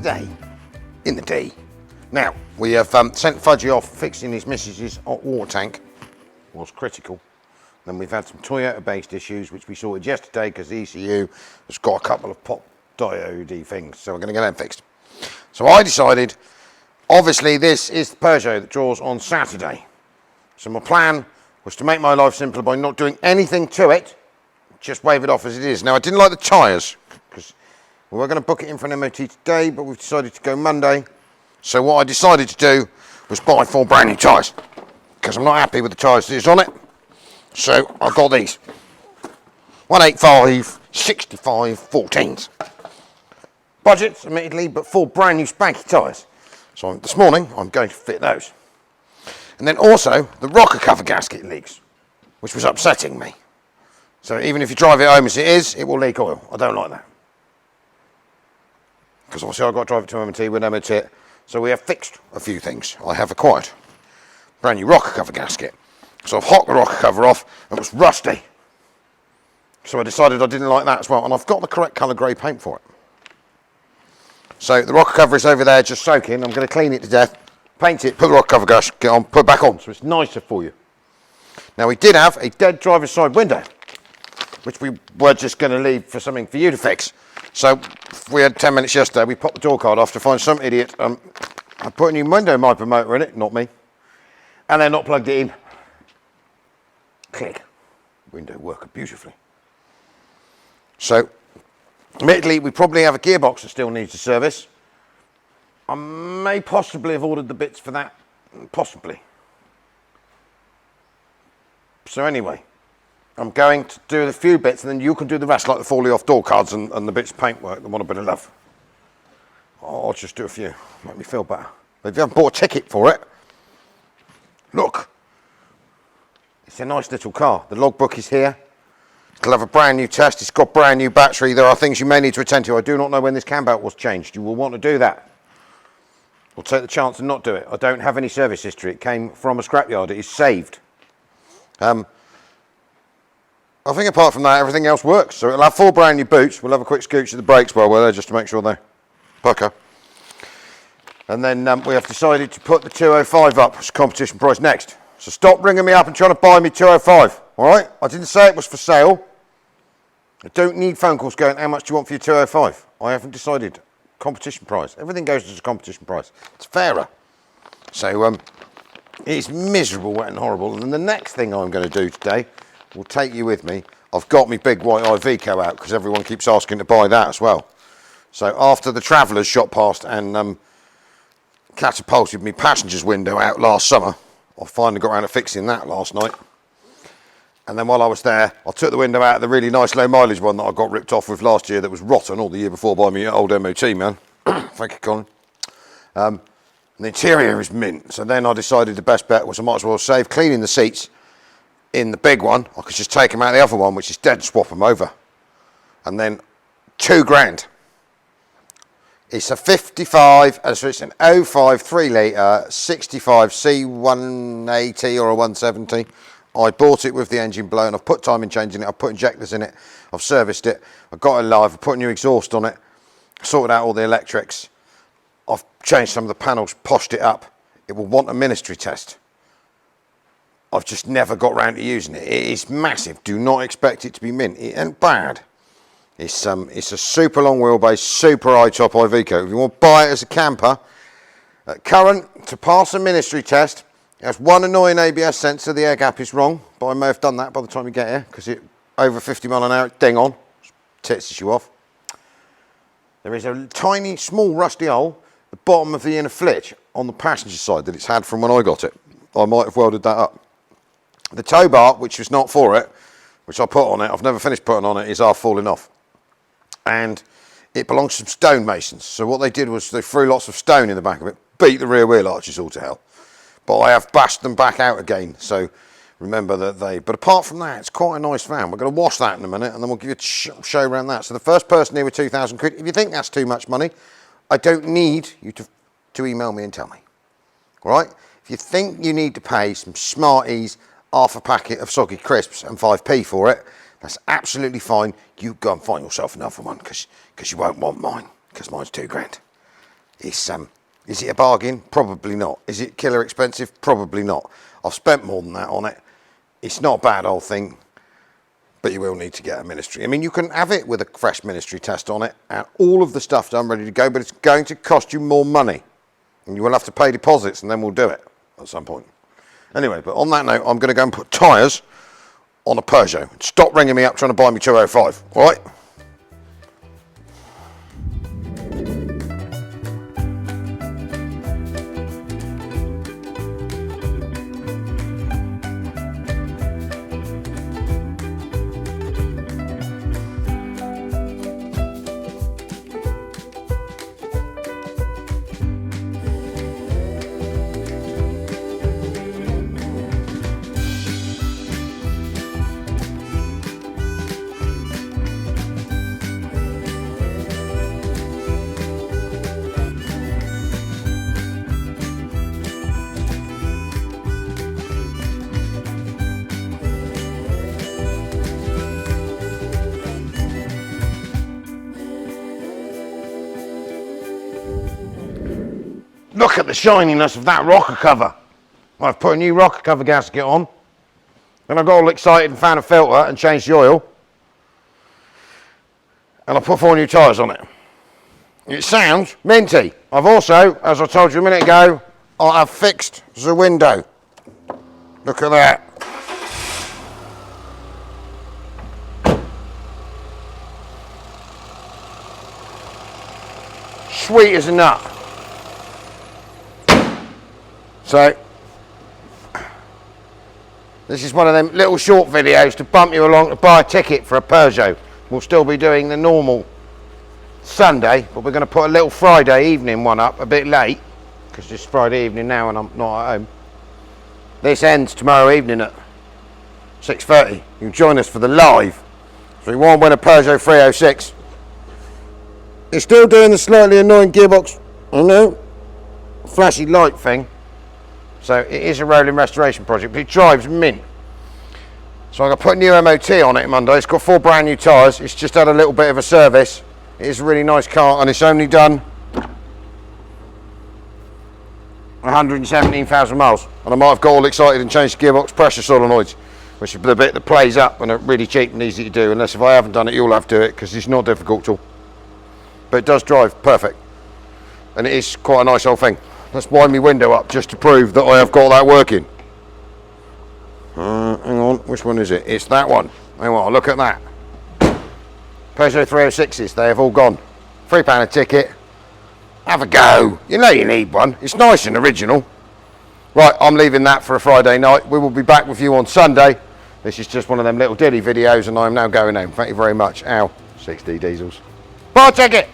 Saturday in the D. Now, we have sent Fudgy off fixing his missus's hot water tank. Was critical. Then we've had some Toyota-based issues, which we sorted yesterday because the ECU has got a couple of pop diode things, so we're going to get them fixed. So I decided, obviously this is the Peugeot that draws on Saturday. So my plan was to make my life simpler by not doing anything to it, just wave it off as it is. Now I didn't like the tyres, because we were going to book it in for an MOT today, but we've decided to go Monday. So what I decided to do was buy 4 brand new tyres, because I'm not happy with the tyres that is on it. So I got these 185 65 14s. Budgets, admittedly, but 4 brand new spanky tyres. So this morning I'm going to fit those. And then also the rocker cover gasket leaks, which was upsetting me. So even if you drive it home as it is, it will leak oil. I don't like that. Because obviously I've got to drive it to MOT with MOT it. So we have fixed a few things. I have acquired brand new rocker cover gasket. So I've hocked the rocker cover off and it was rusty. So I decided I didn't like that as well. And I've got the correct colour grey paint for it. So the rocker cover is over there just soaking. I'm going to clean it to death, paint it, put the rocker cover gasket on, put it back on so it's nicer for you. Now we did have a dead driver's side window, which we were just going to leave for something for you to fix. So we had 10 minutes yesterday, we popped the door card off to find some idiot. I put a new window wiper motor in it, not me, and they're not plugged it in. Click. Window working beautifully. So, admittedly, we probably have a gearbox that still needs a service. I may possibly have ordered the bits for that, possibly. So anyway, I'm going to do a few bits and then you can do the rest, like the fully off door cards and the bits of paintwork that want a bit of love. I'll just do a few, make me feel better. But if you haven't bought a ticket for it, look. It's a nice little car. The logbook is here. It'll have a brand new test. It's got brand new battery. There are things you may need to attend to. I do not know when this cam belt was changed. You will want to do that. We'll take the chance and not do it. I don't have any service history. It came from a scrapyard. It is saved. I think apart from that, everything else works. So it'll have 4 brand new boots. We'll have a quick scooch of the brakes while we're there just to make sure they pucker. And then we have decided to put the 205 up as competition price next. So stop ringing me up and trying to buy me 205, all right? I didn't say it was for sale. I don't need phone calls going, how much do you want for your 205? I haven't decided. Competition price. Everything goes as a competition price. It's fairer. So it's miserable, wet and horrible. And then the next thing I'm going to do today, will take you with me. I've got my big white Iveco out because everyone keeps asking to buy that as well. So after the Travellers shot past and catapulted me passenger's window out last summer, I finally got around to fixing that last night. And then while I was there, I took the window out of the really nice low mileage one that I got ripped off with last year that was rotten all the year before by my old MOT man. Thank you, Colin. And the interior is mint. So then I decided the best bet was I might as well save cleaning the seats in the big one. I could just take them out of the other one, which is dead, and swap them over. And then £2,000. It's a 55, so it's an 05 3 litre 65 C180 or a 170. I bought it with the engine blown. I've put time in changing it. I've put injectors in it. I've serviced it. I've got it live. I've put a new exhaust on it. Sorted out all the electrics. I've changed some of the panels, poshed it up. It will want a ministry test. I've just never got round to using it. It is massive. Do not expect it to be mint. It ain't bad. It's a super long wheelbase, super high top Iveco. If you want to buy it as a camper, at current, to pass a ministry test, it has one annoying ABS sensor. The air gap is wrong, but I may have done that by the time you get here because it over 50 mile an hour, ding on, tits you off. There is a tiny, small rusty hole at the bottom of the inner flitch on the passenger side that it's had from when I got it. I might have welded that up. The tow bar, which was not for it, which I put on it, I've never finished putting on it, is half falling off. And it belongs to some stonemasons. So what they did was they threw lots of stone in the back of it, beat the rear wheel arches all to hell. But I have bashed them back out again, so remember that but apart from that, it's quite a nice van. We're going to wash that in a minute, and then we'll give you a show around that. So the first person here with 2,000 quid, if you think that's too much money, I don't need you to email me and tell me. All right? If you think you need to pay some Smarties, half a packet of soggy crisps and 5p for it, that's absolutely fine. You go and find yourself another one because you won't want mine because mine's £2,000. Is it a bargain? Probably not. Is it killer expensive? Probably not. I've spent more than that on it. It's not a bad old thing, but you will need to get a ministry. I mean, you can have it with a fresh ministry test on it and all of the stuff done, ready to go, but it's going to cost you more money. And you will have to pay deposits, and then we'll do it at some point. Anyway, but on that note, I'm going to go and put tyres on a Peugeot. Stop ringing me up trying to buy me 205, all right? Look at the shininess of that rocker cover. I've put a new rocker cover gasket on. And I got all excited and found a filter and changed the oil. And I put 4 new tyres on it. It sounds minty. I've also, as I told you a minute ago, I have fixed the window. Look at that. Sweet as a nut. So, this is one of them little short videos to bump you along to buy a ticket for a Peugeot. We'll still be doing the normal Sunday, but we're going to put a little Friday evening one up a bit late, because it's Friday evening now and I'm not at home. This ends tomorrow evening at 6:30. You can join us for the live. So you want to win a Peugeot 306. It's still doing the slightly annoying gearbox, I know, flashy light thing. So it is a rolling restoration project, but it drives mint. So I'm going to put new MOT on it Monday. It's got 4 brand new tyres. It's just had a little bit of a service. It is a really nice car, and it's only done 117,000 miles. And I might have got all excited and changed the gearbox pressure solenoids, which is the bit that plays up and are really cheap and easy to do. Unless if I haven't done it, you'll have to do it, because it's not difficult at all. But it does drive perfect. And it is quite a nice old thing. Let's wind my window up just to prove that I have got that working. Hang on, which one is it? It's that one. Hang on, look at that. Peugeot 306s, they have all gone. £3 a ticket. Have a go. You know you need one. It's nice and original. Right, I'm leaving that for a Friday night. We will be back with you on Sunday. This is just one of them little dilly videos, and I'm now going home. Thank you very much. Ow, 6D diesels. Buy a ticket.